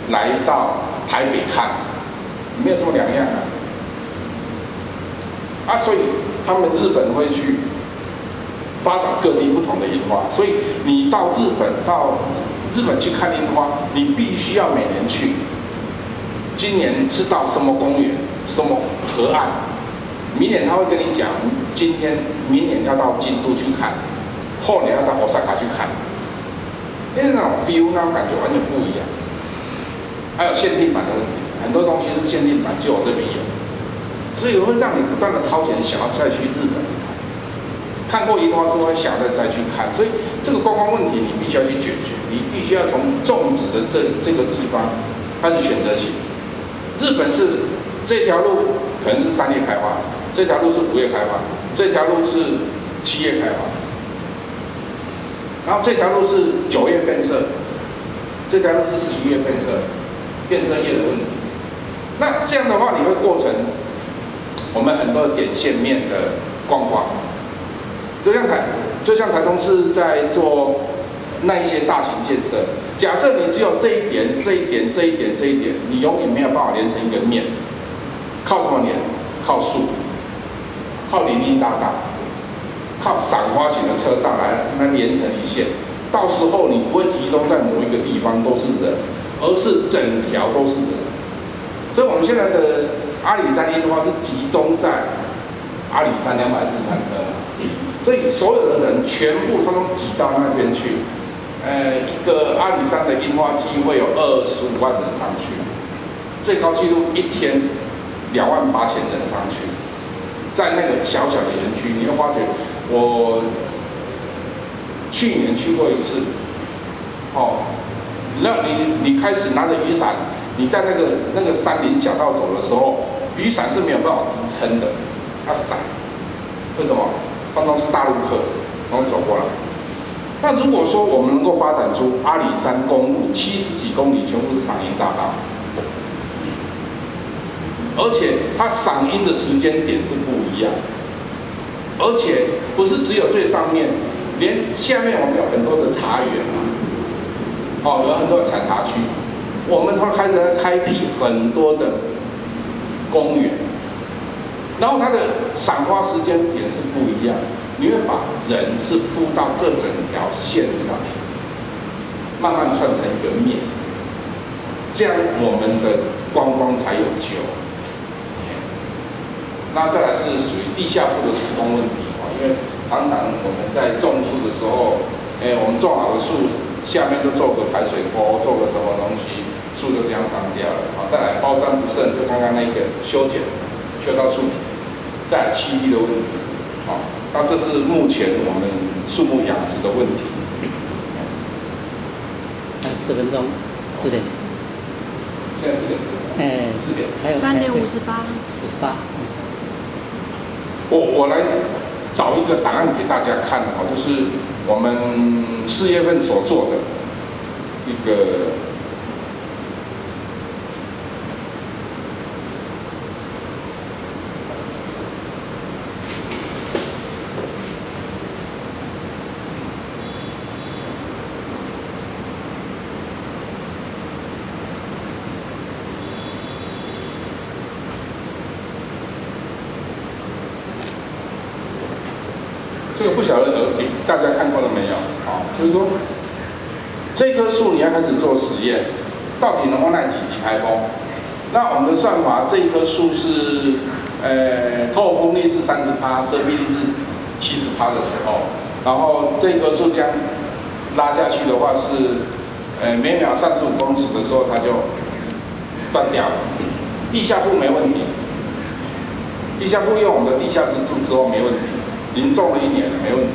来到台北看，没有什么两样啊。所以他们日本会去发展各地不同的樱花，所以你到日本去看樱花，你必须要每年去。今年是到什么公园、什么河岸，明年他会跟你讲，明年要到京都去看，后年要到大阪去看，因为那种 feel 那种感觉完全不一样。还有限定版的问题，很多东西是限定版，只有我这边有，所以会让你不断的掏钱想要再去日本看过樱花之后，想再去看，所以这个观光问题你必须要去解决，你必须要从种植的这个地方开始选择起。日本是这条路可能是3月开花，这条路是5月开花，这条路是7月开花，然后这条路是9月变色，这条路是11月变色，变色叶的问题。那这样的话，你会构成我们很多的点线面的观光。就像台中市在做那一些大型建设，假设你只有这一点，你永远没有办法连成一个面。靠什么连？靠树，靠林荫大道，靠赏花型的车道来连成一线。到时候你不会集中在某一个地方都是人，而是整条都是人。所以我们现在的阿里山樱花是集中在阿里山243棵，所以所有的人全部通通挤到那边去。一个阿里山的樱花季会有25万人上去，最高纪录一天28000人上去，在那个小小的园区，你会发觉，我去年去过一次，那你开始拿着雨伞，你在那个山林小道走的时候，雨伞是没有办法支撑的，要闪，为什么？通通是大陆客，从走过来。那如果说我们能够发展出阿里山公路70几公里全部是赏樱大道，而且它赏樱的时间点是不一样，而且不是只有最上面，连下面我们有很多的茶园有很多的采茶区，我们会开始开辟很多的公园，然后它的赏花时间点是不一样。你会把人是铺到这整条线上，慢慢串成一个面，这样我们的观光才有救。那再来是属于地下铺的施工问题因为常常我们在种树的时候，我们种好的树下面就做个排水沟，做个什么东西，树就这样伤掉了。再来包山不胜，就刚刚那个修到树皮，再来栖地的问题。那这是目前我们树木养殖的问题。还有10分钟，4点。现在4点4点。还有3点58。58。我来找一个档案给大家看就是我们4月份所做的一个。这个不晓得大家看过了没有就是说这棵树你要开始做实验，到底能够耐几级台风？那我们的算法，这一棵树是透风力是30%，遮蔽力是70%的时候，然后这棵树将拉下去的话是每秒35公尺的时候它就断掉了。地下铺没问题，地下铺用我们的地下支柱之后没问题。已经种了1年了，没问题。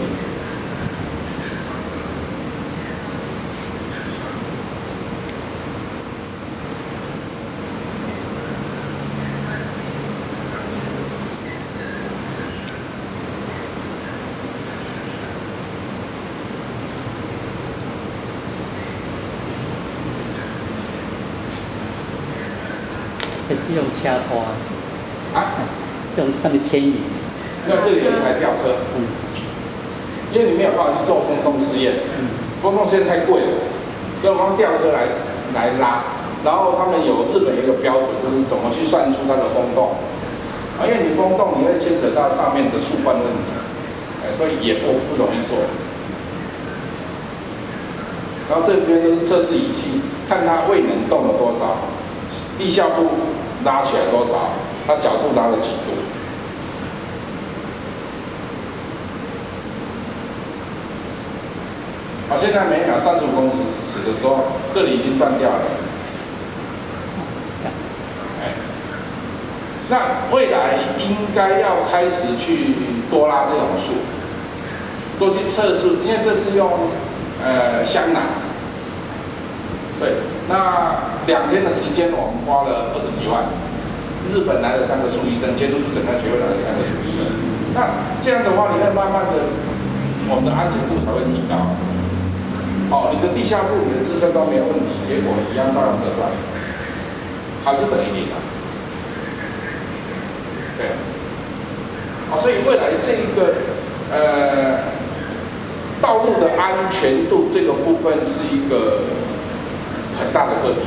还是用掐花用上面牵引。在这里有一台吊车，因为你没有办法去做风洞试验，风洞试验太贵了，所以我们用吊车来拉，然后日本有一个标准，就是怎么去算出它的风洞，因为你风洞你会牵扯到上面的树冠问题，所以也不容易做。然后这边都是测试仪器，看它位能动了多少，地下部拉起来多少，它角度拉了几度。好，现在每秒35公尺的时候，这里已经断掉了。那未来应该要开始去多拉这种树，多去测试，因为这是用香囊。对，那2天的时间我们花了20几万，日本来了3个树医生，建筑师诊断学会来了3个树医生。那这样的话，你会慢慢的，我们的安全度才会提高。你的地下部、你的自身都没有问题，结果一样照样折断，还是等于零啊。对，所以未来这个道路的安全度这个部分是一个很大的课题。